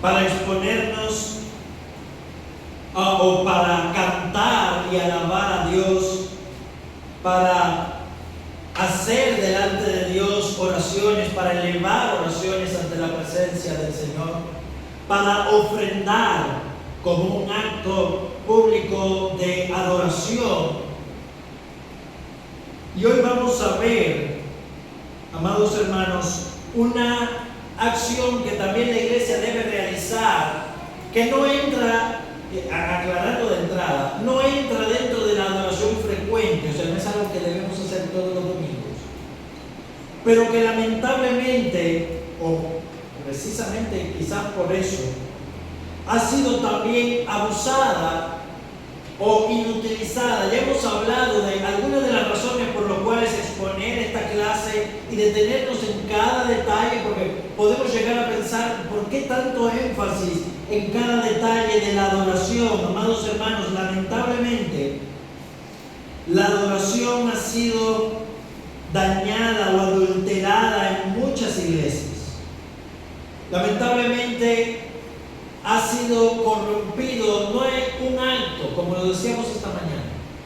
para exponernos o para cantar y alabar a Dios, para hacer delante de Dios oraciones, para elevar oraciones ante la presencia del Señor, para ofrendar como un acto público de adoración. Y hoy vamos a ver, amados hermanos, una acción que también la iglesia debe realizar, que no entra, aclarando de entrada, no entra dentro de la adoración frecuente, o sea, no es algo que debemos hacer todos los domingos, pero que lamentablemente, o precisamente quizás por eso, ha sido también abusada o inutilizada. Ya hemos hablado de algunas de las razones por las cuales exponer esta clase y detenernos en cada detalle, porque podemos llegar a pensar por qué tanto énfasis en cada detalle de la adoración. Amados hermanos, lamentablemente la adoración ha sido dañada o adulterada en muchas iglesias. Lamentablemente ha sido corrompido. No hay un acto, como lo decíamos esta mañana,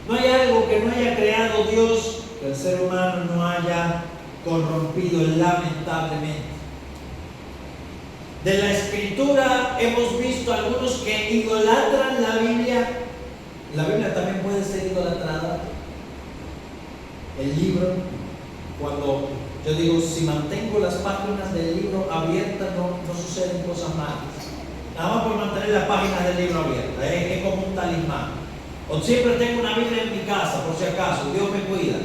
no hay algo que no haya creado Dios que el ser humano no haya corrompido, lamentablemente. De la Escritura hemos visto algunos que idolatran la Biblia. La Biblia también puede ser idolatrada. El libro, cuando yo digo, si mantengo las páginas del libro abiertas, no suceden cosas malas. Nada más por mantener las páginas del libro abiertas, es como un talismán. O siempre tengo una Biblia en mi casa, por si acaso, Dios me cuida.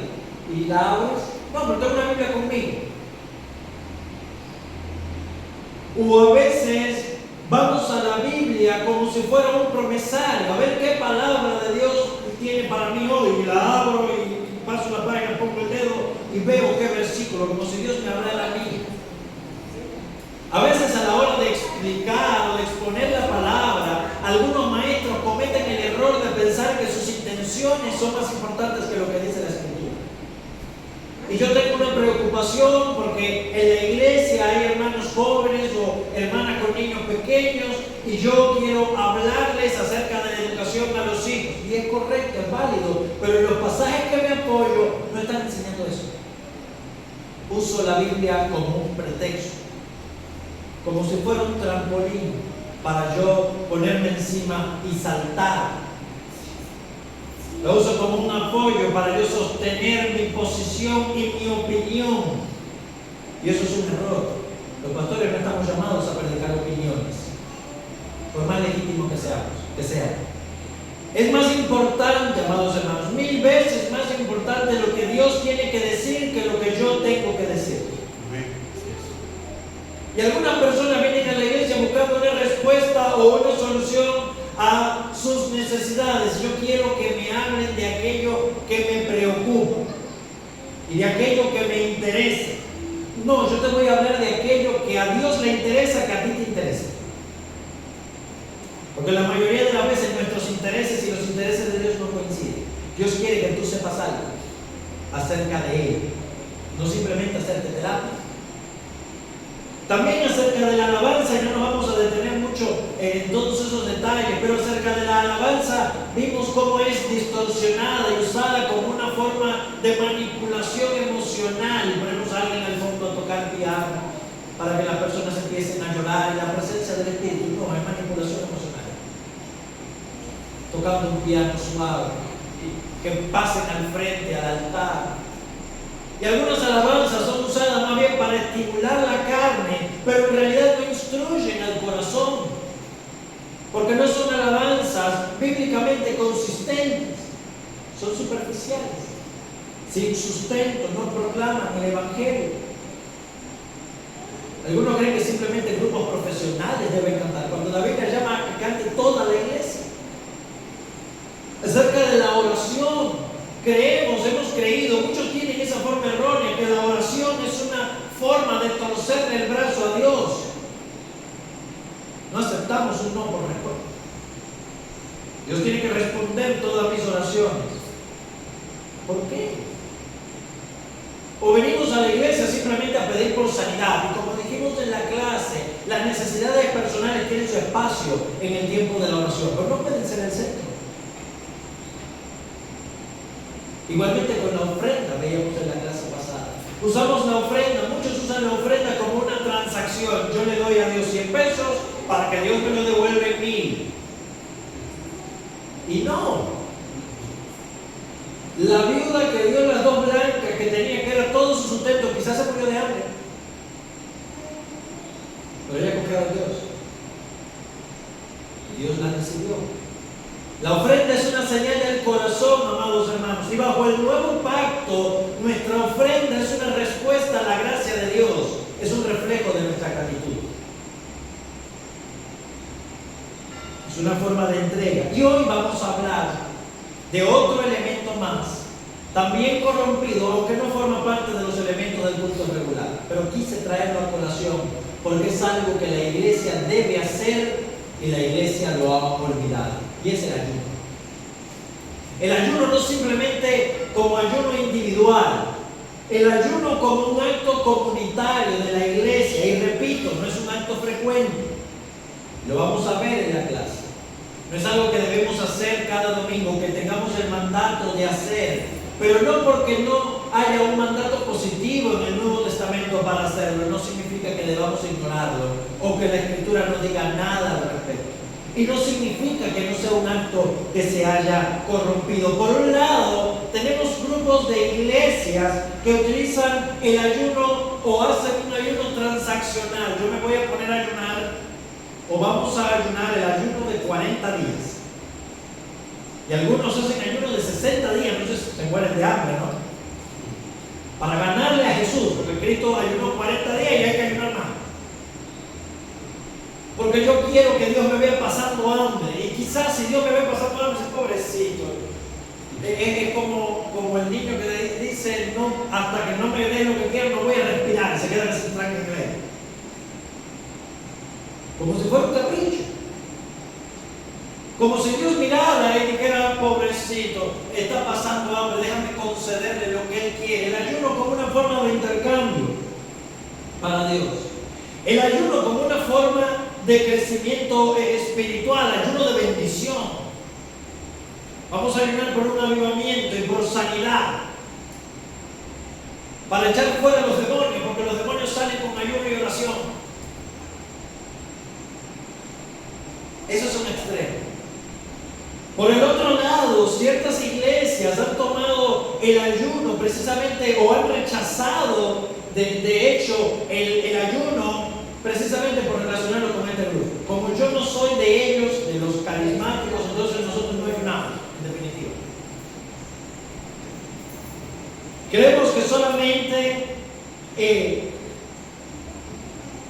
¿Y la abres? No, pero tengo una Biblia conmigo. O a veces vamos a la Biblia como si fuera un promesario, a ver qué palabra de Dios tiene para mí hoy. Y la abro y paso la página, pongo el dedo y veo qué versículo, como si Dios me hablara a mí. A veces a la hora de explicar o de exponer la palabra, algunos maestros cometen el error de pensar que sus intenciones son más importantes que lo que dice la Escritura. Y yo tengo una preocupación porque en la iglesia hay hermanos jóvenes o hermanas con niños pequeños y yo quiero hablarles acerca de la educación a los hijos. Y es correcto, es válido, pero en los pasajes que me apoyo no están enseñando eso. Uso la Biblia como un pretexto, como si fuera un trampolín para yo ponerme encima y saltar. Lo uso como un apoyo para yo sostener mi posición y mi opinión. Y eso es un error. Los pastores no estamos llamados a predicar opiniones, por más legítimo que sean. Es más importante, amados hermanos, 1000 veces más importante lo que Dios tiene que decir que lo que yo tengo que decir. Y algunas personas vienen a la iglesia buscando una respuesta o una solución a sus necesidades. Yo quiero que me hablen de aquello que me preocupa y de aquello que me interesa. No, yo te voy a hablar de aquello que a Dios le interesa, que a ti te interesa. Porque la mayoría de las veces nuestros intereses y los intereses de Dios no coinciden. Dios quiere que tú sepas algo acerca de Él, no simplemente hacerte terapia. También acerca de la alabanza, y no nos vamos a detener mucho en todos esos detalles, pero acerca de la alabanza vimos cómo es distorsionada y usada como una forma de manipulación emocional. Ponemos a alguien al fondo a tocar piano para que las personas empiecen a llorar en la presencia del Espíritu. No, es manipulación emocional. Tocando un piano suave, que pasen al frente, al altar. Y algunas alabanzas son usadas más bien para estimular la carne, pero en realidad no instruyen al corazón, porque no son alabanzas bíblicamente consistentes, son superficiales, sin sustento, no proclaman el Evangelio. Algunos creen que simplemente grupos profesionales deben cantar, cuando la Biblia llama a que cante toda la iglesia. Acerca de la oración, hemos creído, muchos tienen esa forma errónea, que la oración es una forma de torcerle el brazo a Dios. No aceptamos un no por respuesta. Dios tiene que responder todas mis oraciones. ¿Por qué? O venimos a la iglesia simplemente a pedir por sanidad, y como dijimos en la clase, Las necesidades personales tienen su espacio en el tiempo de la oración, pero no pueden ser el centro. Igualmente con la ofrenda, veíamos en la clase pasada. Usamos la ofrenda, muchos usan la ofrenda como una transacción. Yo le doy a Dios 100 pesos para que Dios me lo devuelva en 1000. Y no. La viuda que dio las 2 blancas que tenía, que era todo su sustento, quizás se murió de hambre. Pero ella confiaba en Dios. Y Dios la recibió. La ofrenda es una señal del corazón, amados hermanos. Y bajo el nuevo pacto, nuestra ofrenda es una respuesta a la gracia de Dios. Es un reflejo de nuestra gratitud. Es una forma de entrega. Y hoy vamos a hablar de otro elemento más, también corrompido, aunque no forma parte de los elementos del culto regular. Pero quise traerlo a colación porque es algo que la iglesia debe hacer y la iglesia lo ha olvidado. Y es el ayuno. El ayuno no simplemente como ayuno individual, el ayuno como un acto comunitario de la iglesia, y repito, no es un acto frecuente. Lo vamos a ver en la clase. No es algo que debemos hacer cada domingo, que tengamos el mandato de hacer, pero no porque no haya un mandato positivo en el Nuevo Testamento para hacerlo, no significa que debamos ignorarlo o que la Escritura no diga nada al respecto. Y no significa que no sea un acto que se haya corrompido. Por un lado, tenemos grupos de iglesias que utilizan el ayuno o hacen un ayuno transaccional. Yo me voy a poner a ayunar, o vamos a ayunar el ayuno de 40 días. Y algunos hacen ayuno de 60 días, entonces se mueren de hambre, ¿no? Para ganarle a Jesús, porque Cristo ayunó 40 días y hay que ayunar más. Porque yo quiero que Dios me vea pasando hambre. Y quizás si Dios me ve pasando hambre, es pobrecito. Es como el niño que dice, no, hasta que no me dé lo que quiero, no voy a respirar. Se queda en ese tranque que ve. Como si fuera un capricho. Como si Dios mirara y dijera, pobrecito, está pasando hambre, déjame concederle lo que Él quiere. El ayuno como una forma de intercambio para Dios. El ayuno como una forma de crecimiento espiritual, ayuno de bendición. Vamos a ayunar por un avivamiento y por sanidad, para echar fuera los demonios, porque los demonios salen con ayuno y oración. Eso es un extremo. Por el otro lado, ciertas iglesias han tomado el ayuno precisamente, o han rechazado de hecho el ayuno precisamente por relacionarlo con este grupo. Como yo no soy de ellos, de los carismáticos, entonces nosotros no ayunamos, en definitiva. Creemos que solamente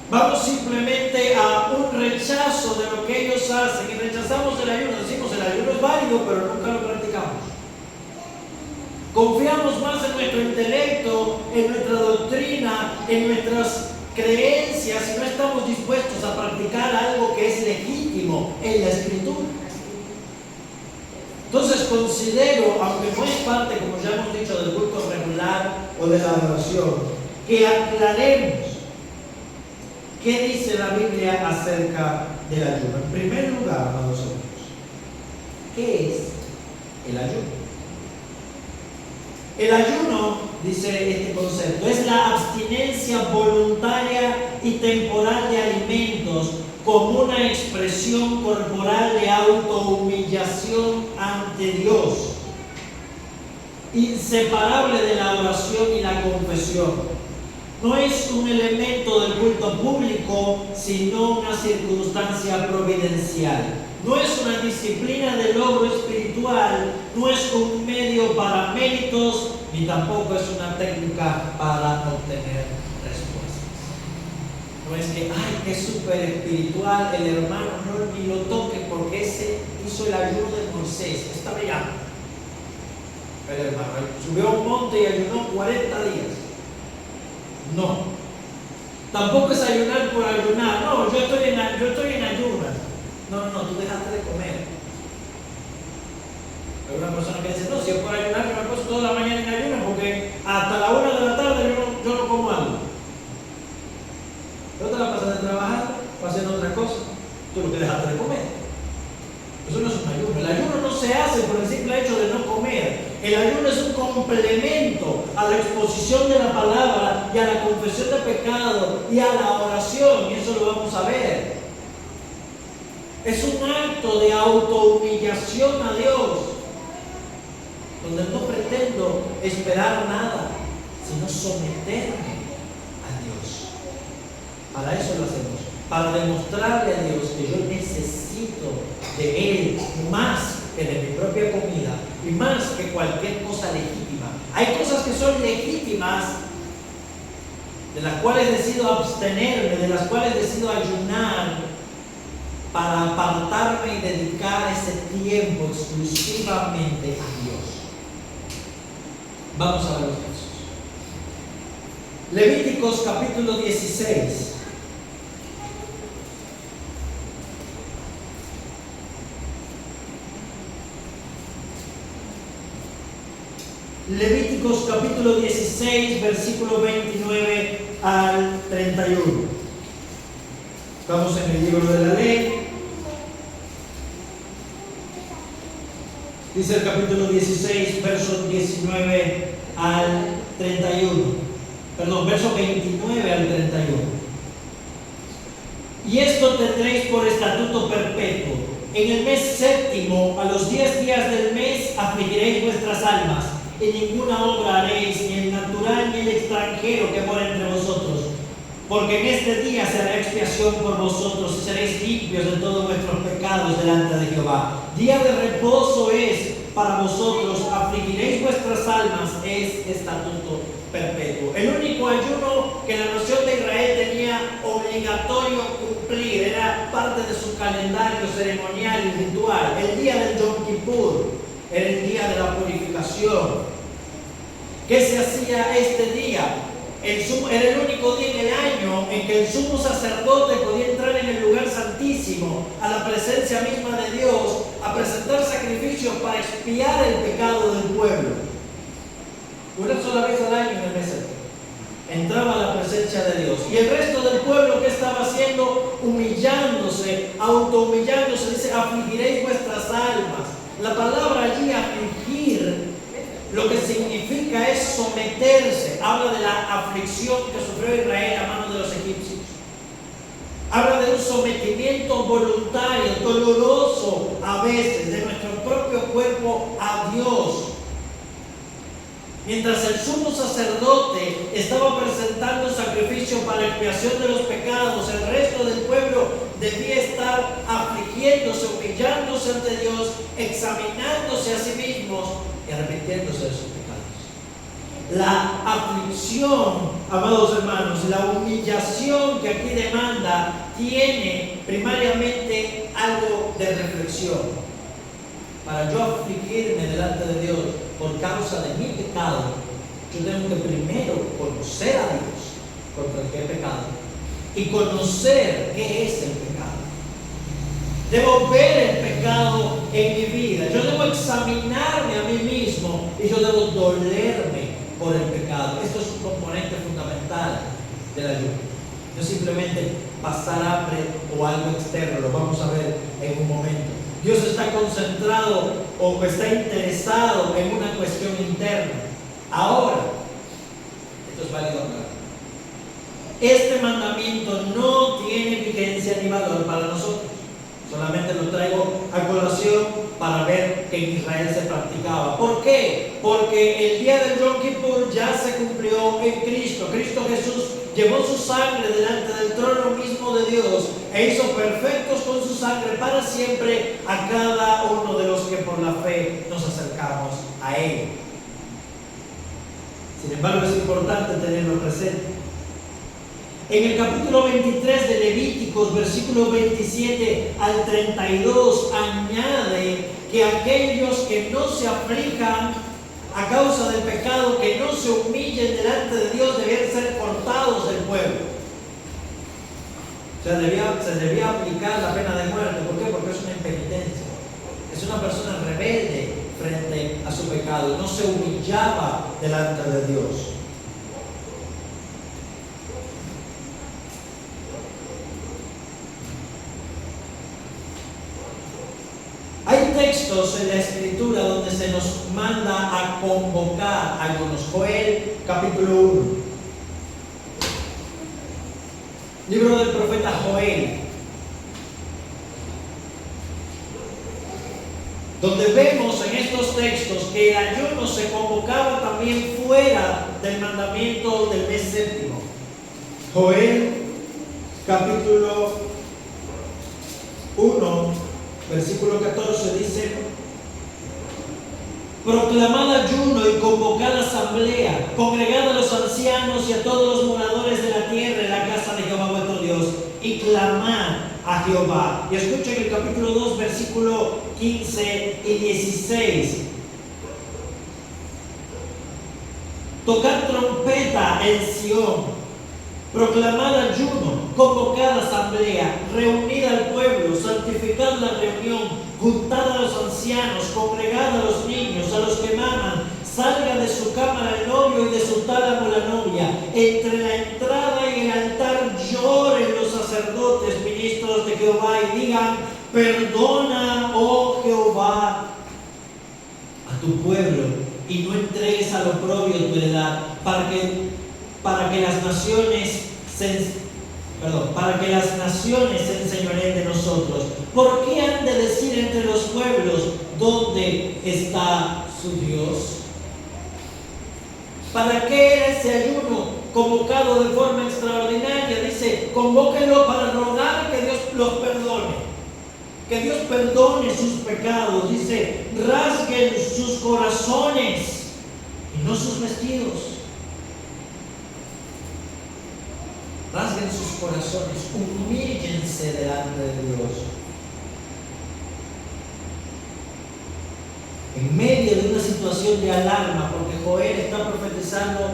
vamos simplemente a un rechazo de lo que ellos hacen y rechazamos el ayuno. Decimos el ayuno es válido, pero nunca lo practicamos. Confiamos más en nuestro intelecto, en nuestra doctrina, en nuestras creencias y no estamos dispuestos a practicar algo que es legítimo en la Escritura. Entonces considero, aunque no es parte, como ya hemos dicho, del culto regular o de la adoración, que aclaremos qué dice la Biblia acerca del ayuno. En primer lugar, amados amigos, ¿qué es el ayuno? El ayuno, dice este concepto, es la abstinencia voluntaria y temporal de alimentos como una expresión corporal de autohumillación ante Dios, inseparable de la oración y la confesión. No es un elemento del culto público, sino una circunstancia providencial. No es una disciplina de logro espiritual, no es un medio para méritos, ni tampoco es una técnica para obtener respuestas. No es que, ay, qué súper espiritual el hermano, no, ni lo toque porque ese hizo el ayuno de Moisés, está brillando. El hermano subió a un monte y ayunó 40 días. No. Tampoco es ayunar por ayunar. No, yo estoy en ayunas. No, tú dejaste de comer. Hay una persona que dice, no, si es por ayunar, yo me paso toda la mañana en ayuno porque hasta la 1 de la tarde yo no como algo. ¿Pero te la pasas de trabajar? tú lo que dejaste de comer. Eso no es un ayuno. El ayuno no se hace por el simple hecho de no comer. El ayuno es un complemento a la exposición de la palabra y a la confesión de pecado y a la oración, y eso lo vamos a ver. Es un acto de autohumillación a Dios, donde no pretendo esperar nada, sino someterme a Dios. Para eso lo hacemos, para demostrarle a Dios que yo necesito de Él más que de mi propia comida y más que cualquier cosa legítima. Hay cosas que son legítimas, de las cuales decido abstenerme, de las cuales decido ayunar, para apartarme y dedicar ese tiempo exclusivamente a Dios. Vamos a ver los casos. Levíticos capítulo 16. Levíticos capítulo 16, versículo 29 al 31. Estamos en el libro de la ley. Dice el capítulo 16, versos 19 al 31. Perdón, verso 29 al 31. Y esto tendréis por estatuto perpetuo. En el mes séptimo, a los 10 días del mes, afligiréis vuestras almas. Y ninguna obra haréis, ni el natural ni el extranjero que mora entre vosotros. Porque en este día se hará expiación por vosotros y seréis limpios de todos vuestros pecados delante de Jehová. Día de reposo es para vosotros, afligiréis vuestras almas, es estatuto perpetuo. El único ayuno que la nación de Israel tenía obligatorio cumplir, era parte de su calendario ceremonial y ritual. El día del Yom Kippur era el día de la purificación. ¿Qué se hacía este día? Era el único día en el año en que el sumo sacerdote podía entrar en el lugar santísimo, a la presencia misma de Dios, a presentar sacrificios para expiar el pecado del pueblo. Una sola vez al año en el mes entraba a la presencia de Dios. Y el resto del pueblo, ¿qué estaba haciendo? Humillándose, autohumillándose. Dice, afligiréis vuestras almas. La palabra allí, afligir, lo que significa es someterse. Habla de la aflicción que sufrió Israel a manos de los egipcios. Habla de un sometimiento voluntario, doloroso a veces, de nuestro propio cuerpo a Dios. Mientras el sumo sacerdote estaba presentando un sacrificio para la expiación de los pecados, el resto del pueblo debía estar afligiéndose, humillándose ante Dios, examinándose a sí mismos y arrepintiéndose de sus pecados. La aflicción, amados hermanos, la humillación que aquí demanda, tiene primariamente algo de reflexión. Para yo afligirme delante de Dios por causa de mi pecado, yo tengo que primero conocer a Dios contra el que he pecado y conocer qué es el pecado. Debo ver el pecado en mi vida. Yo debo examinarme a mí mismo y yo debo dolerme por el pecado. Esto es un componente fundamental del ayuno. No simplemente pasar hambre o algo externo, lo vamos a ver en un momento. Dios está concentrado o está interesado en una cuestión interna. Ahora, esto es válido acá. Este mandamiento no tiene vigencia ni valor para nosotros. Solamente lo traigo a colación para ver que en Israel se practicaba. ¿Por qué? Porque el día del Yom Kippur ya se cumplió en Cristo. Cristo Jesús llevó su sangre delante del trono mismo de Dios e hizo perfectos con su sangre para siempre a cada uno de los que por la fe nos acercamos a Él. Sin embargo, es importante tenerlo presente. En el capítulo 23 de Levíticos, versículo 27 al 32, añade que aquellos que no se aflijan a causa del pecado, que no se humillen delante de Dios, debían ser cortados del pueblo. O sea, se debía aplicar la pena de muerte. ¿Por qué? Porque es una impenitencia. Es una persona rebelde frente a su pecado. No se humillaba delante de Dios. textos en la Escritura donde se nos manda a convocar ayunos. Joel, capítulo 1. Libro del profeta Joel, donde vemos en estos textos que el ayuno se convocaba también fuera del mandamiento del mes séptimo. Joel, capítulo 1, versículo 14 dice: proclamad ayuno y convocad asamblea, congregad a los ancianos y a todos los moradores de la tierra en la casa de Jehová vuestro Dios, y clamad a Jehová. Y escuchen el capítulo 2, versículo 15 y 16. Tocad trompeta en Sión, proclamad ayuno, convocad asamblea, reunid al pueblo, santificad la reunión, juntad a los ancianos, congregad a los niños, a los que maman, salga de su cámara el novio y de su tálamo la novia. Entre la entrada y el altar lloren los sacerdotes, ministros de Jehová, y digan: perdona, oh Jehová, a tu pueblo, y no entregues al oprobio tu heredad, para que las naciones se enseñoreen de nosotros. ¿Por qué han de decir entre los pueblos: ¿dónde está su Dios? ¿Para qué era ese ayuno convocado de forma extraordinaria? Dice: convóquenlo para rogar que Dios los perdone, que Dios perdone sus pecados. Dice: rasguen sus corazones y no sus vestidos. Rasguen sus corazones, humíllense delante de Dios. En medio de una situación de alarma, porque Joel está profetizando,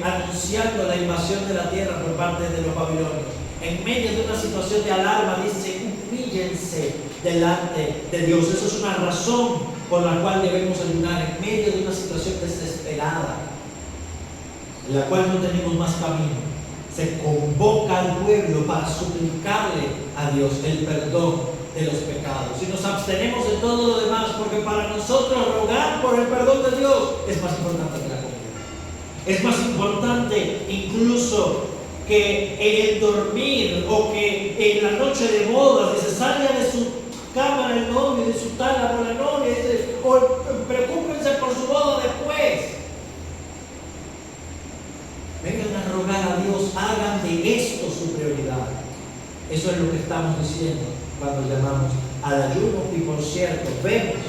anunciando la invasión de la tierra por parte de los babilonios. En medio de una situación de alarma dice: humíllense delante de Dios. Eso es una razón por la cual debemos ayunar, en medio de una situación desesperada, en la cual no tenemos más camino. Se convoca al pueblo para suplicarle a Dios el perdón de los pecados. Si nos abstenemos de todo lo demás, porque para nosotros rogar por el perdón de Dios es más importante que la comida. Es más importante incluso que en el dormir, o que en la noche de bodas, dice: salga de su cámara el novio, de su tálamo la novia, dice, o preocúpense por su boda después. Vengan a rogar a Dios, hagan de esto su prioridad. Eso es lo que estamos diciendo cuando llamamos al ayuno. Y por cierto, vemos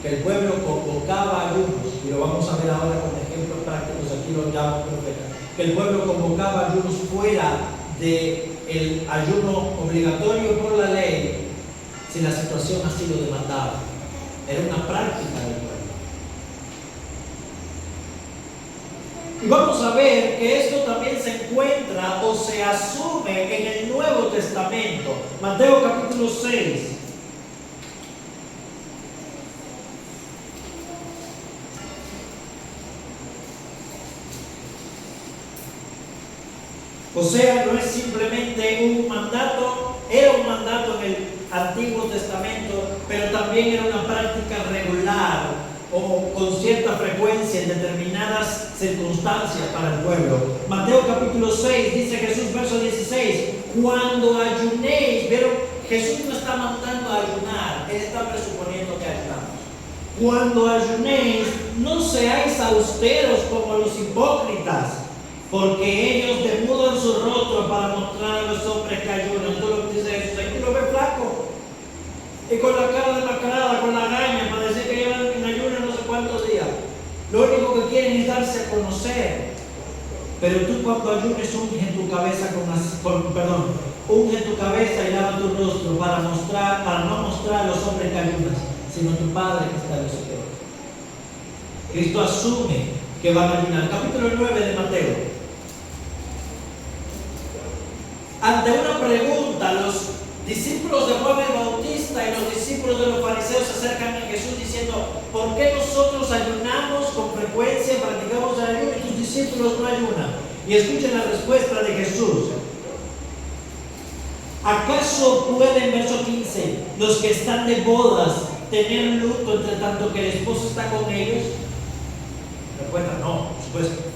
que el pueblo convocaba ayunos, y lo vamos a ver ahora con ejemplos prácticos. Aquí lo llamo profeta. Que el pueblo convocaba ayunos fuera del ayuno obligatorio por la ley, si la situación así lo demandaba. Era una práctica del pueblo. Y vamos a ver que esto también se encuentra o se asume en el Nuevo Testamento. Mateo capítulo 6. O sea, no es simplemente un mandato, era un mandato en el Antiguo Testamento, pero también era una práctica regular o con cierta frecuencia en determinadas circunstancias para el pueblo. Mateo capítulo 6 dice Jesús, verso 16: cuando ayunéis. Pero Jesús no está mandando a ayunar, Él está presuponiendo que ayunamos. Cuando ayunéis, no seáis austeros como los hipócritas, porque ellos demudan su rostro para mostrar a los hombres que ayunan. Tú lo que dice Jesús, aquí lo ves flaco y con la cara demacrada, con la gaña, para decir que llevan en ayuno no sé cuántos días. Lo único que quieren es darse a conocer. Pero tú, cuando ayunes, unge tu cabeza unge tu cabeza y lava tu rostro para no mostrar a los hombres que ayunas, sino a tu Padre que está en los cielos. Cristo asume que van a ayunar. Capítulo 9 de Mateo. Ante una pregunta, los discípulos de Juan el Bautista y los discípulos de los fariseos se acercan a Jesús diciendo: ¿por qué nosotros ayunamos con frecuencia, practicamos el ayuno, y tus discípulos no ayunan? Y escuchen la respuesta de Jesús. ¿Acaso pueden, verso 15, los que están de bodas tener luto entre tanto que el esposo está con ellos? Respuesta: no, por supuesto.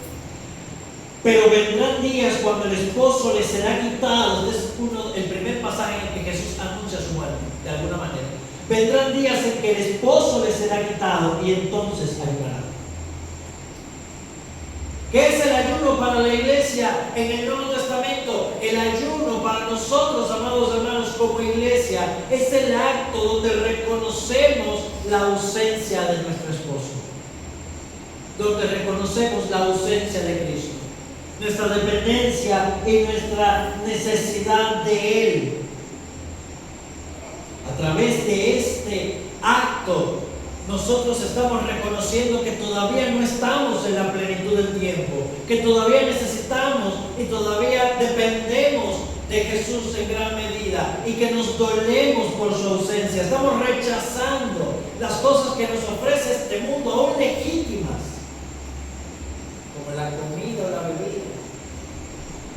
Pero vendrán días cuando el esposo les será quitado. Este es el primer pasaje en el que Jesús anuncia su muerte, de alguna manera. Vendrán días en que el esposo les será quitado y entonces ayunarán. ¿Qué es el ayuno para la iglesia en el Nuevo Testamento? El ayuno para nosotros, amados hermanos, como iglesia, es el acto donde reconocemos la ausencia de nuestro esposo, donde reconocemos la ausencia de Cristo, nuestra dependencia y nuestra necesidad de Él. A través de este acto, nosotros estamos reconociendo que todavía no estamos en la plenitud del tiempo, que todavía necesitamos y todavía dependemos de Jesús en gran medida y que nos dolemos por su ausencia. Estamos rechazando las cosas que nos ofrece este mundo, aún legítimas, como la comida o la bebida,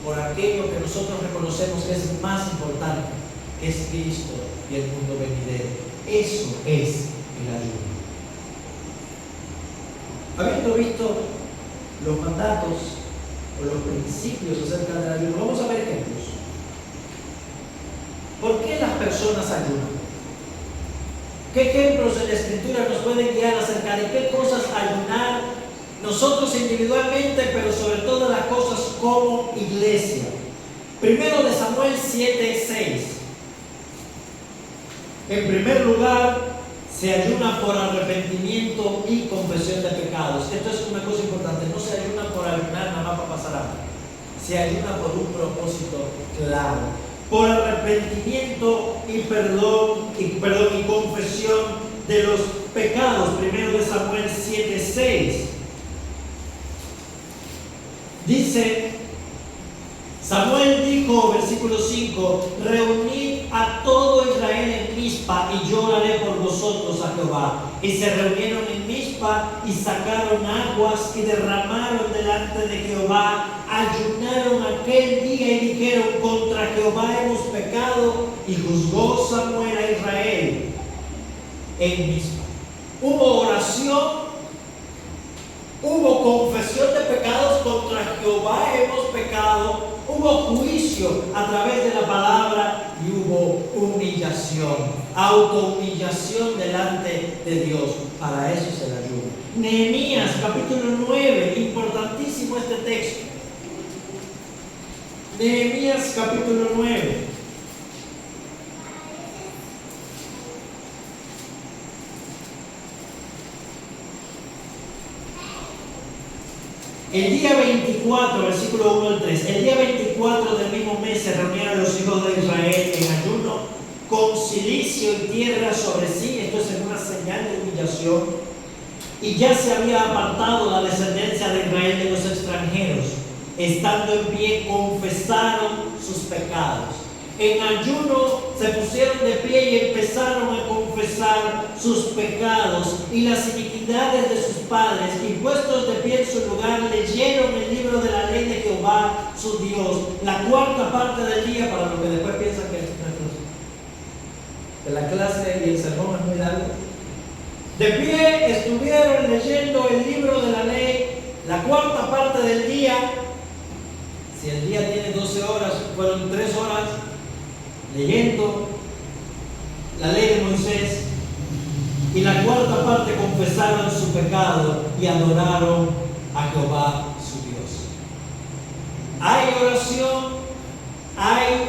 por aquello que nosotros reconocemos que es más importante, que es Cristo y el mundo venidero. Eso es el ayuno. Habiendo visto los mandatos o los principios acerca del ayuno, vamos a ver ejemplos. ¿Por qué las personas ayunan? ¿Qué ejemplos en la Escritura nos pueden guiar acerca de qué cosas ayunar nosotros individualmente, pero sobre todas las cosas como iglesia? Primero de Samuel 7:6. En primer lugar, se ayuna por arrepentimiento y confesión de pecados. Esto es una cosa importante. No se ayuna por ayunar nada más para pasar hambre. Se ayuna por un propósito claro. Por arrepentimiento y perdón y confesión de los pecados. Primero de Samuel 7:6. Dice: Samuel dijo, versículo 5: reunid a todo Israel en Mizpa y yo oraré por vosotros a Jehová. Y se reunieron en Mizpa y sacaron aguas y derramaron delante de Jehová. Ayunaron aquel día y dijeron: contra Jehová hemos pecado. Y juzgó Samuel a Israel en Mizpa. Hubo oración. Hubo confesión de pecados, contra Jehová hemos pecado. Hubo juicio a través de la palabra y hubo humillación, autohumillación delante de Dios. Para eso es el ayuno. Nehemías capítulo 9, importantísimo este texto. Nehemías capítulo 9. El día 24, versículo 1 al 3, el día 24 del mismo mes se reunieron los hijos de Israel en ayuno, con cilicio y tierra sobre sí. Esto es una señal de humillación. Y ya se había apartado la descendencia de Israel de los extranjeros. Estando en pie, confesaron sus pecados. En ayuno se pusieron de pie y empezaron a confesar sus pecados y las iniquidades de sus padres, y puestos de pie en su lugar, leyeron el libro de la ley de Jehová su Dios, la cuarta parte del día, para lo que después piensan que la clase y el sermón es muy largo. De pie estuvieron leyendo el libro de la ley, la cuarta parte del día. Si el día tiene 12 horas, fueron 3 horas leyendo la ley de Moisés, y la cuarta parte confesaron su pecado y adoraron a Jehová su Dios. Hay oración, hay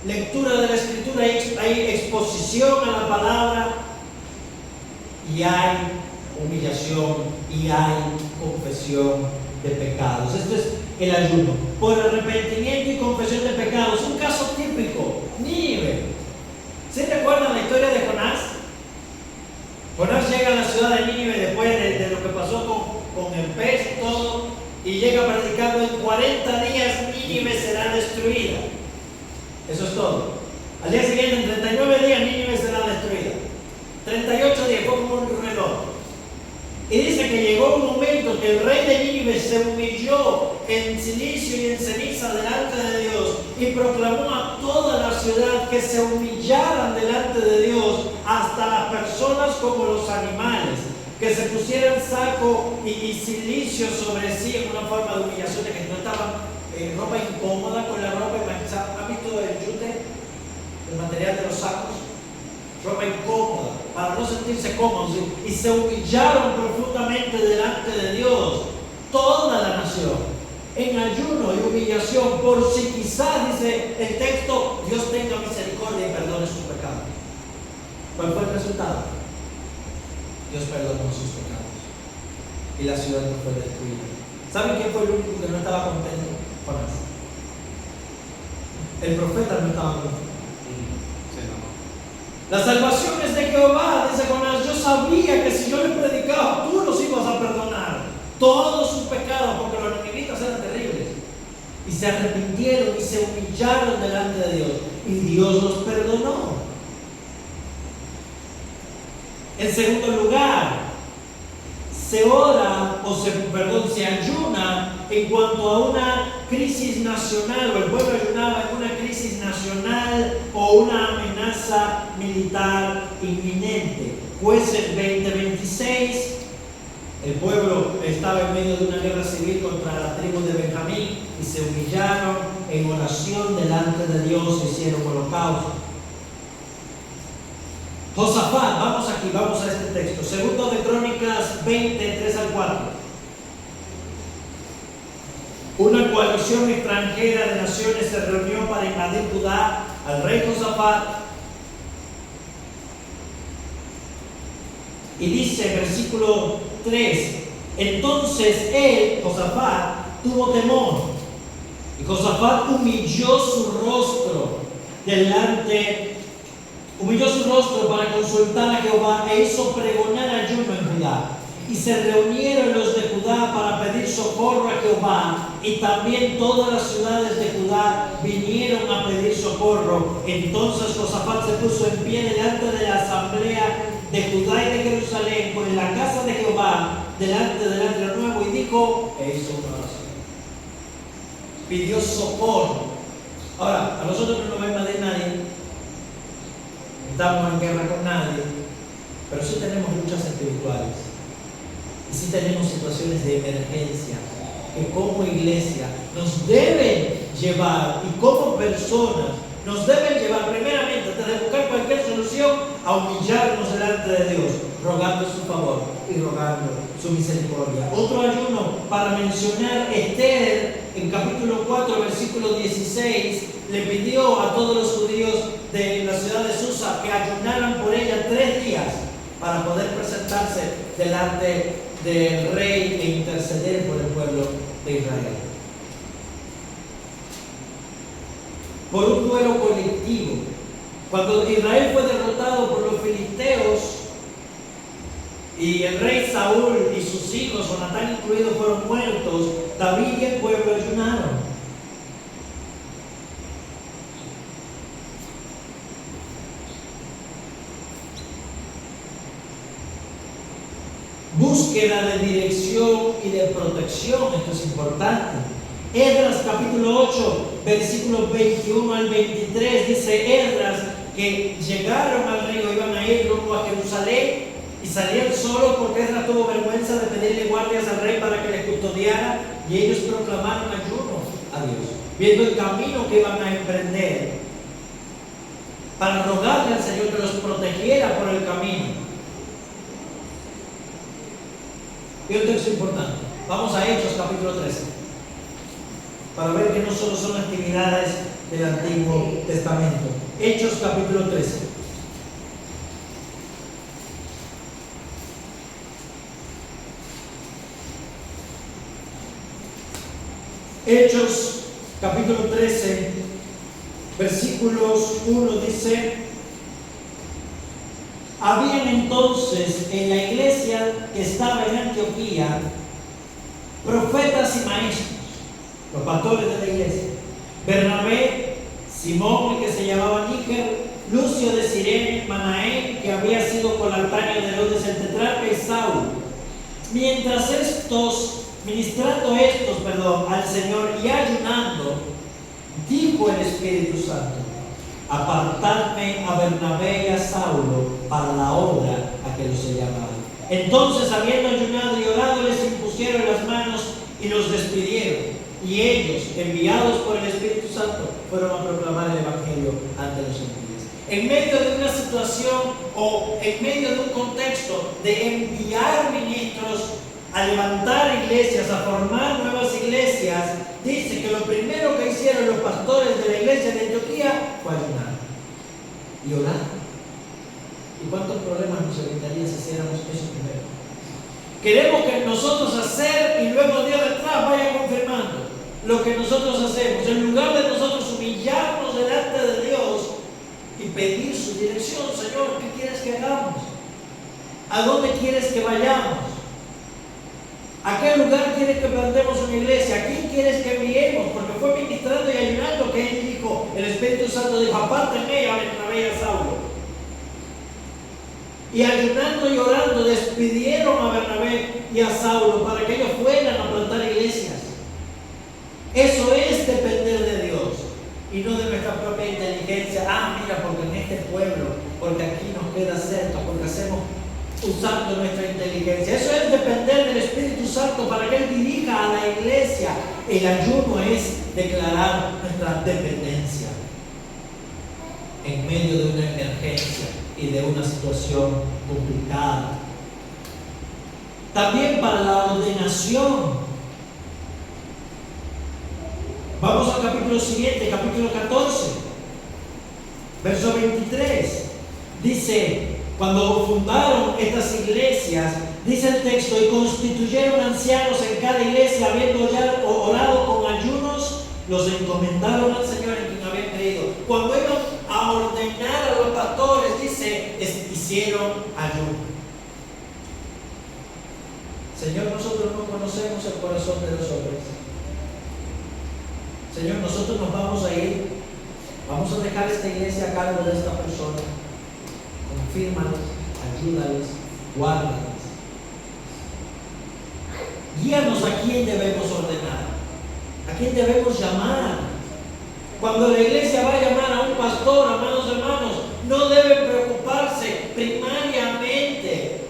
lectura de la Escritura, hay exposición a la palabra, y hay humillación y hay confesión de pecados. Esto es el ayuno por arrepentimiento y confesión de pecados. Un caso típico: Nínive. ¿Sí recuerdan la historia de Jonás? Jonás llega a la ciudad de Nínive después de lo que pasó con el pez y todo, y llega predicando: en 40 días Nínive será destruida. Eso es todo. Al día siguiente, en 39 días, Nínive será destruida. 38 días, fue como un reloj. Y dice que llegó un momento que el rey de Nínive se humilló en silicio y en ceniza delante de Dios y proclamó a toda la ciudad que se humillaran delante de Dios hasta hasta las personas como los animales, que se pusieran saco y cilicio sobre sí en una forma de humillación, de que no estaban ropa incómoda con la ropa manchada. ¿Han visto el yute, el material de los sacos? Ropa incómoda, para no sentirse cómodos, y se humillaron profundamente delante de Dios, toda la nación, en ayuno y humillación, por si quizás, dice el texto, Dios tenga misericordia y perdone sus pecados. ¿Cuál fue el resultado? Dios perdonó sus pecados y la ciudad no fue destruida. ¿Saben quién fue el único que no estaba contento? Jonás. El profeta no estaba contento. La salvación es de Jehová, dice Jonás. Yo sabía que si yo les predicaba, tú los ibas a perdonar todos sus pecados, porque los ninivitas eran terribles. Y se arrepintieron y se humillaron delante de Dios, y Dios los perdonó. En segundo lugar, se ora, se ayuna en cuanto a una crisis nacional, o el pueblo ayunaba en una crisis nacional o una amenaza militar inminente. Jueces 20:26, el pueblo estaba en medio de una guerra civil contra la tribu de Benjamín y se humillaron en oración delante de Dios e hicieron holocausto. Josafat, vamos a este texto. Segundo de Crónicas 20, 3 al 4. Una coalición extranjera de naciones se reunió para invadir Judá al rey Josafat. Y dice, versículo 3, entonces él, Josafat, tuvo temor. Y Josafat humilló su rostro para consultar a Jehová e hizo pregonar ayuno en Judá. Y se reunieron los de Judá para pedir socorro a Jehová, y también todas las ciudades de Judá vinieron a pedir socorro. Entonces Josafat se puso en pie delante de la asamblea de Judá y de Jerusalén, en la casa de Jehová, delante del atrio nuevo, y dijo, e hizo una oración. Pidió socorro. Ahora, a nosotros no nos va a invadir nadie. Estamos en guerra con nadie, pero sí tenemos luchas espirituales y sí tenemos situaciones de emergencia que como iglesia nos deben llevar, y como personas nos deben llevar primeramente, antes de buscar cualquier solución, a humillarnos delante de Dios, rogando su favor y rogando su misericordia. Otro ayuno para mencionar, Esther en capítulo 4 versículo 16 le pidió a todos los judíos de la ciudad de Susa que ayunaran por ella 3 días para poder presentarse delante del rey e interceder por el pueblo de Israel. Por un duelo colectivo. Cuando Israel fue derrotado por los filisteos y el rey Saúl y sus hijos, Jonatán incluido, fueron muertos, David y el pueblo ayunaron. Búsqueda de dirección y de protección, esto es importante. Esdras capítulo 8, versículos 21 al 23, dice Esdras que llegaron al río, iban a ir rumbo a Jerusalén y salían solos porque Esdras tuvo vergüenza de pedirle guardias al rey para que les custodiara, y ellos proclamaron ayuno a Dios, viendo el camino que iban a emprender, para rogarle al Señor que los protegiera por el camino. Y un texto importante. Vamos a Hechos capítulo 13 para ver que no solo son actividades del Antiguo Testamento. Hechos capítulo 13. Hechos capítulo 13 versículos 1 dice: habían entonces en la iglesia que estaba en Antioquía profetas y maestros, los pastores de la iglesia: Bernabé, Simón, el que se llamaba Níger, Lucio de Cirene, Manaén, que había sido colartario de Herodes el tetrarca, y Saúl. Mientras ministrando al Señor y ayunando, dijo el Espíritu Santo: apartadme a Bernabé y a Saulo para la obra a que los he llamado. Entonces, habiendo ayunado y orado, les impusieron las manos y los despidieron. Y ellos, enviados por el Espíritu Santo, fueron a proclamar el Evangelio ante los gentiles. En medio de una situación o en medio de un contexto de enviar ministros a levantar iglesias, a formar nuevas iglesias, dice que lo primero que hicieron los pastores de la iglesia de Antioquía fue ayunar y orar. ¿Y cuántos problemas nos evitaría si hiciéramos eso primero? Queremos que nosotros hacer y luego Dios detrás vaya confirmando lo que nosotros hacemos. En lugar de nosotros humillarnos delante de Dios y pedir su dirección, Señor, ¿qué quieres que hagamos? ¿A dónde quieres que vayamos? ¿A qué lugar quieres que plantemos una iglesia? ¿A quién quieres que enviemos? Porque fue ministrando y ayunando que Él dijo, el Espíritu Santo dijo, apártenme a Bernabé y a Saulo. Y ayunando y orando despidieron a Bernabé y a Saulo para que ellos fueran a plantar iglesias. Eso es depender de Dios y no de nuestra propia inteligencia. Mira, porque en este pueblo, porque aquí nos queda cerca, porque hacemos usando nuestra inteligencia. Eso es depender del Espíritu Santo para que Él dirija a la iglesia. El ayuno es declarar nuestra dependencia en medio de una emergencia y de una situación complicada. También para la ordenación. Vamos al capítulo siguiente, capítulo 14, verso 23. Dice, cuando fundaron estas iglesias, dice el texto, y constituyeron ancianos en cada iglesia, habiendo ya orado con ayunos, los encomendaron al Señor en quien habían creído. Cuando iban a ordenar a los pastores, dice, hicieron ayuno. Señor, nosotros no conocemos el corazón de los hombres. Señor, nosotros nos vamos a ir, vamos a dejar esta iglesia a cargo de esta persona. Confírmalos, ayúdales, guárdalos. Guíanos a quién debemos ordenar, a quién debemos llamar. Cuando la iglesia va a llamar a un pastor, amados hermanos, no debe preocuparse primariamente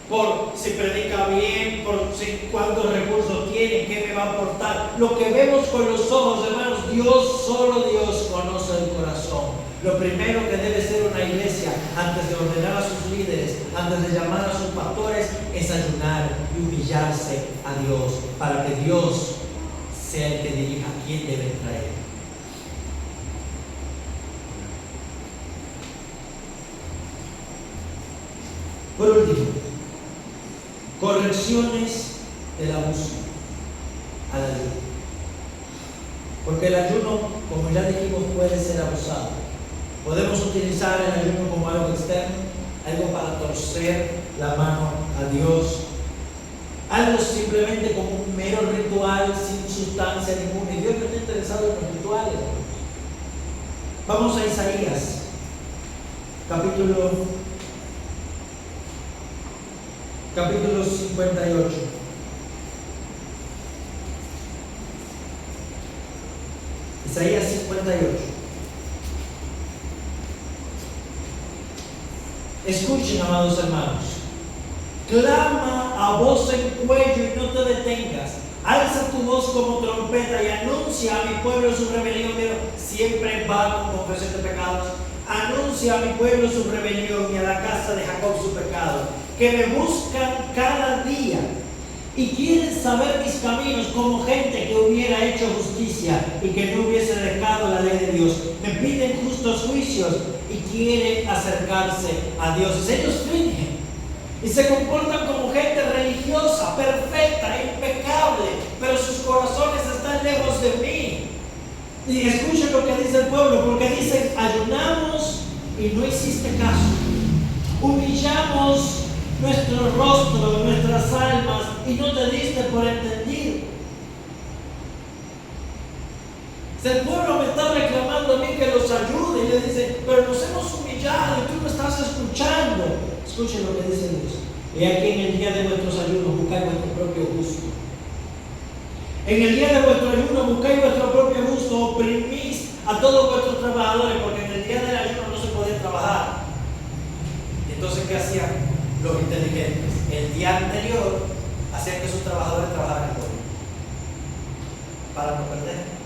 por si predica bien, por cuántos recursos tiene, qué me va a aportar. Lo que vemos con los ojos, hermanos, solo Dios conoce el corazón. Lo primero que debe ser una iglesia, antes de ordenar a sus líderes, antes de llamar a sus pastores, es ayunar y humillarse a Dios, para que Dios sea el que dirija a quién debe traer. Por último, correcciones del abuso al ayuno. Porque el ayuno, como ya dijimos, puede ser abusado. Podemos utilizar el ayuno como algo externo, algo para torcer la mano a Dios, algo simplemente como un mero ritual sin sustancia ninguna. Y Dios no está interesado en los rituales. Vamos a Isaías, capítulo 58. Isaías 58. Escuchen, amados hermanos. Clama a voz en cuello y no te detengas. Alza tu voz como trompeta y anuncia a mi pueblo su rebelión. Pero siempre va con confesión de pecados. Anuncia a mi pueblo su rebelión y a la casa de Jacob su pecado. Que me buscan cada día y quieren saber mis caminos, como gente que hubiera hecho justicia y que no hubiese dejado la ley de Dios. Me piden justos juicios y quieren acercarse a Dios. Ellos fingen y se comportan como gente religiosa, perfecta, impecable, pero sus corazones están lejos de mí. Y escuchen lo que dice el pueblo, porque dicen, ayunamos y no hiciste caso. Humillamos nuestro rostro, nuestras almas, y no te diste por entendido. Si el pueblo me está reclamando a mí que los ayude, y le dice, pero nos hemos humillado y tú me estás escuchando. Escuchen lo que dice Dios. Y aquí en el día de vuestros ayunos buscáis vuestro propio gusto. En el día de vuestro ayuno buscáis vuestro propio gusto, oprimís a todos vuestros trabajadores, porque en el día del ayuno no se podía trabajar. Entonces, ¿qué hacían los inteligentes? El día anterior hacían que sus trabajadores trabajaran todo, para no perder.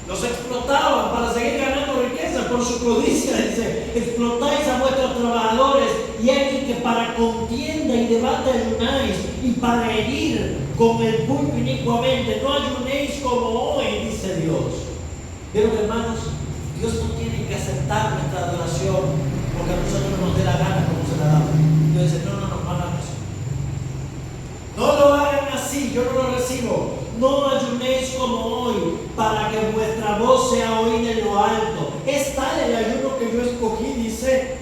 Los explotaban para seguir ganando riqueza por su codicia. Dice: explotáis a vuestros trabajadores, y aquí que para contienda y debate ayunáis, y para herir con el puño inicuamente. No ayunéis como hoy, dice Dios. Pero hermanos, Dios no tiene que aceptar nuestra adoración porque a nosotros nos dé la gana como se la da. Dios dice: no hagan eso. No lo hagan así, yo no lo recibo. No ayunéis como hoy, para que vuestra voz sea oída en lo alto. Es tal el ayuno que yo escogí, dice,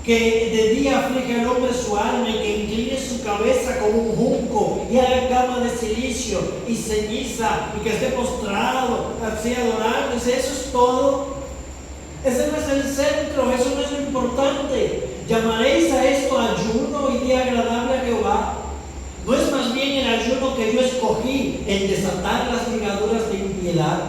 que de día aflige al hombre su alma, y que incline su cabeza como un junco, y haga cama de silicio y ceniza, y que esté postrado, así adorando. Dice: eso es todo. Ese no es el centro, eso no es lo importante. ¿Llamaréis a esto ayuno y día agradable a Jehová? ¿No es más bien el ayuno que yo escogí, el desatar las ligaduras de impiedad,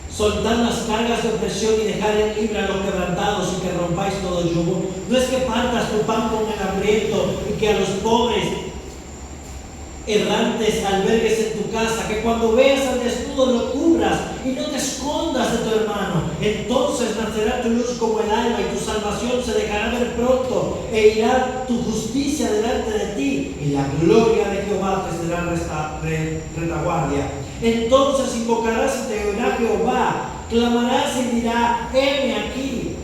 soltar las cargas de opresión y dejar en libre a los quebrantados, y que rompáis todo yugo? ¿No es que partas tu pan con el hambriento, y que a los pobres errantes albergues en tu casa? Que cuando veas al desnudo lo cubras, y no te escondas de tu hermano. Entonces nacerá tu luz como el alba, y tu salvación se dejará ver pronto, e irá tu justicia delante de ti, y la gloria de Jehová te será retaguardia. Entonces invocarás y te oirá Jehová, clamarás y dirá: heme aquí.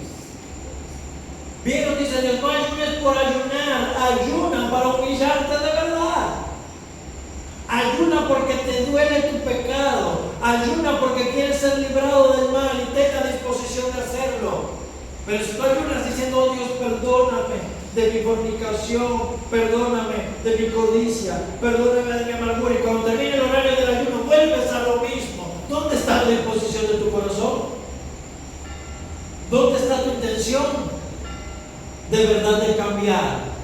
Bien, nos dice Dios: no ayunes por ayunar, ayuna para humillarte de verdad. Ayuna porque te duele tu pecado. Ayuna porque quieres ser librado del mal y tenga disposición de hacerlo. Pero si tú ayunas diciendo: oh Dios, perdóname de mi fornicación, perdóname de mi codicia, perdóname de mi amargura, y cuando termine el horario del ayuno vuelves a lo mismo, ¿dónde está la disposición de tu corazón? ¿Dónde está tu intención de verdad de cambiar?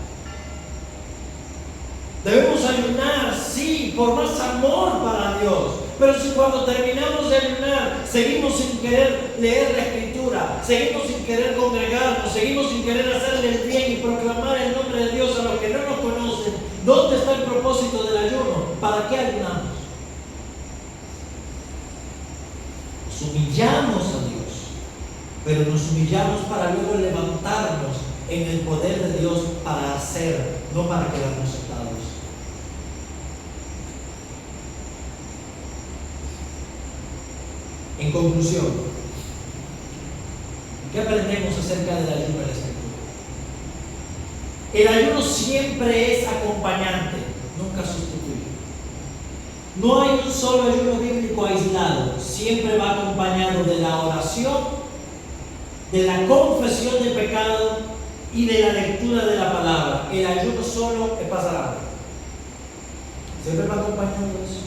Debemos ayunar, sí, por más amor para Dios. Pero si cuando terminamos de ayunar seguimos sin querer leer la Escritura, seguimos sin querer congregarnos, seguimos sin querer hacerle el bien y proclamar el nombre de Dios a los que no nos conocen, ¿dónde está el propósito del ayuno? ¿Para qué ayunamos? Nos humillamos a Dios, pero nos humillamos para luego levantarnos en el poder de Dios para hacer, no para quedarnos sentados. En conclusión, ¿qué aprendemos acerca del ayuno de la Escritura? El ayuno siempre es acompañante, nunca sustituye. No hay un solo ayuno bíblico aislado, siempre va acompañado de la oración, de la confesión del pecado y de la lectura de la palabra. El ayuno solo es pasar hambre. Siempre va acompañado de eso.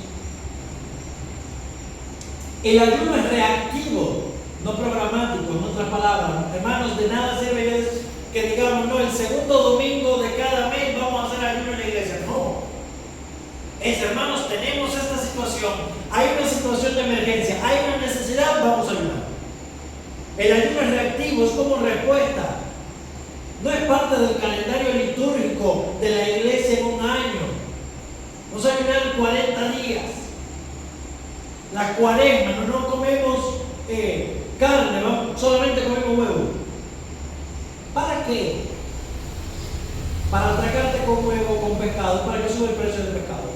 El ayuno es reactivo, no programático. En otras palabras, hermanos, de nada sirve que digamos: no, el segundo domingo de cada mes vamos a hacer ayuno en la iglesia. No. Es: hermanos, tenemos esta situación, hay una situación de emergencia, hay una necesidad, vamos a ayunar. El ayuno es reactivo, es como respuesta. No es parte del calendario litúrgico de la iglesia en un año. Vamos a ayunar 40 días. La cuaresma, no comemos carne, solamente comemos huevo. ¿Para qué? Para atracarte con huevo, con pecado, para que sube el precio del pecado.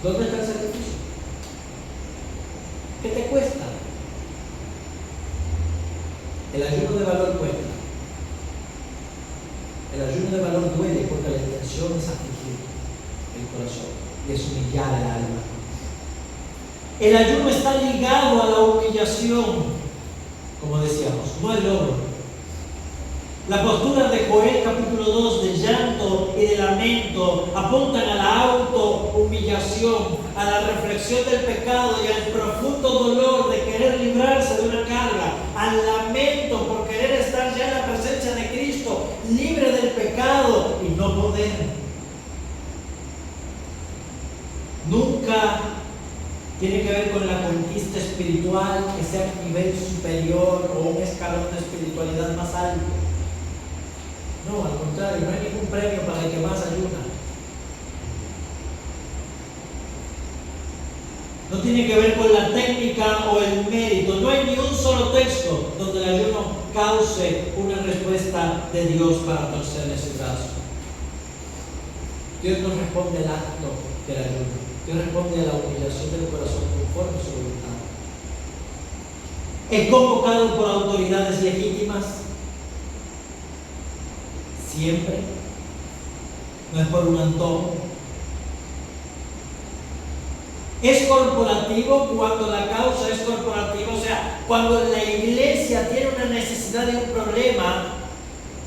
¿Dónde está el sacrificio? ¿Qué te cuesta? El ayuno de valor cuesta. El ayuno de valor duele porque la intención es afligir el corazón, es humillar el alma. El ayuno está ligado a la humillación, como decíamos, no al logro. La postura de Joel capítulo 2 de llanto y de lamento apuntan a la autohumillación, a la reflexión del pecado y al profundo dolor de querer librarse de una carga, al lamento por querer estar ya en la presencia de Cristo, libre del pecado y no poder. Nunca tiene que ver ver con la conquista espiritual, que sea un nivel superior o un escalón de espiritualidad más alto. No, al contrario, no hay ningún premio para el que más ayuna. No tiene que ver con la técnica o el mérito. No hay ni un solo texto donde el ayuno cause una respuesta de Dios para torcerle su brazo. Dios no responde al acto del ayuno. Dios responde a la humillación del corazón conforme a su voluntad. ¿Es convocado por autoridades legítimas? Siempre. No es por un antojo. Es corporativo cuando la causa es corporativa, o sea, cuando la iglesia tiene una necesidad de un problema,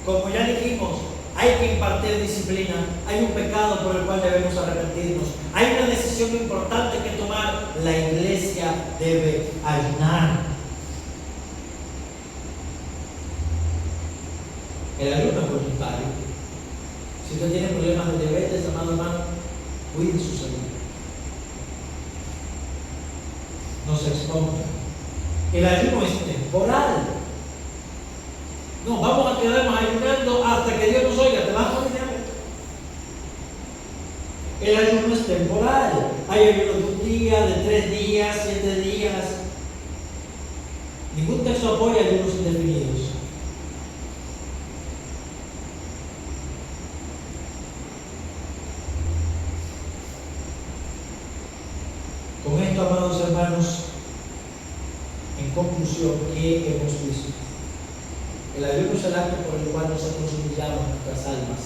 como ya dijimos, hay que impartir disciplina, hay un pecado por el cual debemos arrepentirnos, hay una decisión importante que tomar, la iglesia debe ayunar. El ayuno es voluntario. Si usted tiene problemas de diabetes, amado hermano, cuide su salud. No se exponga. El ayuno es temporal. No, vamos a quedarnos ayunando hasta que Dios nos oiga. Te vas a morir de hambre. El ayuno es temporal. Hay ayuno de un día, de 3 días, 7 días. Ningún texto apoya ayunos indefinidos. Con esto, amados hermanos, en conclusión, ¿qué hemos visto? El ayuno es el acto por el cual nosotros humillamos nuestras almas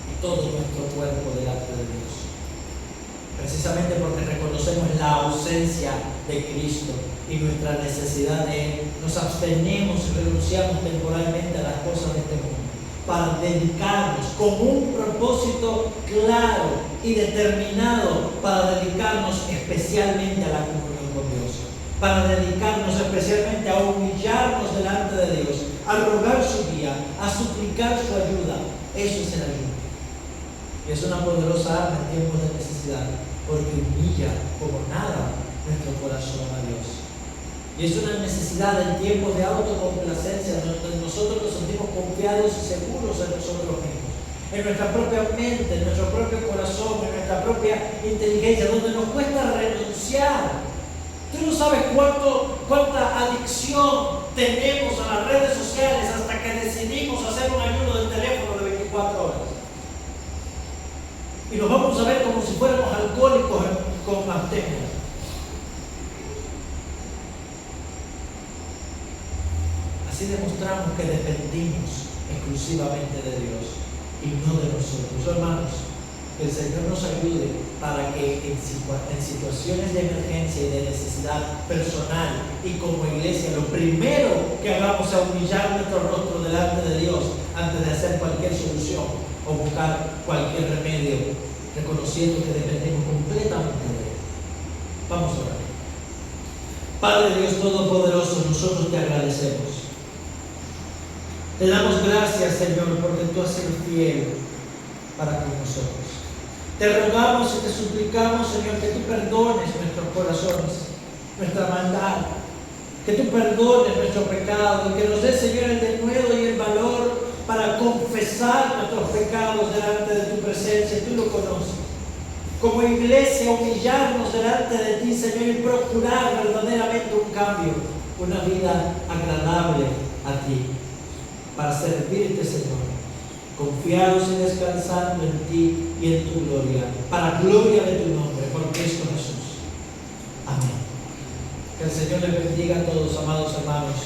y todo nuestro cuerpo delante de Dios. Precisamente porque reconocemos la ausencia de Cristo y nuestra necesidad de Él, nos abstenemos y renunciamos temporalmente a las cosas de este mundo para dedicarnos con un propósito claro y determinado, para dedicarnos especialmente a la comunión con Dios, para dedicarnos especialmente a humillarnos delante de Dios, a rogar su guía, a suplicar su ayuda. Eso es el ayuno. Y es una poderosa arma en tiempos de necesidad, porque humilla como nada nuestro corazón a Dios. Y es una necesidad en tiempos de autocomplacencia, donde nosotros nos sentimos confiados y seguros en nosotros mismos, en nuestra propia mente, en nuestro propio corazón, en nuestra propia inteligencia, donde nos cuesta renunciar. Tú no sabes cuánta adicción tenemos a las redes sociales hasta que decidimos hacer un ayuno del teléfono de 24 horas. Y nos vamos a ver como si fuéramos alcohólicos con abstemia. Así demostramos que dependimos exclusivamente de Dios y no de nosotros. Hermanos, que el Señor nos ayude para que en situaciones de emergencia y de necesidad personal y como iglesia, lo primero que hagamos sea humillar nuestro rostro delante de Dios antes de hacer cualquier solución o buscar cualquier remedio, reconociendo que dependemos completamente de Él. Vamos a orar. Padre Dios Todopoderoso, nosotros te agradecemos. Te damos gracias, Señor, porque tú has sido fiel para con nosotros. Te rogamos y te suplicamos, Señor, que tú perdones nuestros corazones, nuestra maldad, que tú perdones nuestro pecado y que nos des, Señor, el denuedo y el valor para confesar nuestros pecados delante de tu presencia. Tú lo conoces. Como iglesia, humillarnos delante de ti, Señor, y procurar verdaderamente un cambio, una vida agradable a ti, para servirte, Señor, confiados y descansando en ti y en tu gloria, para gloria de tu nombre, por Cristo Jesús. Amén. Que el Señor les bendiga a todos, amados hermanos.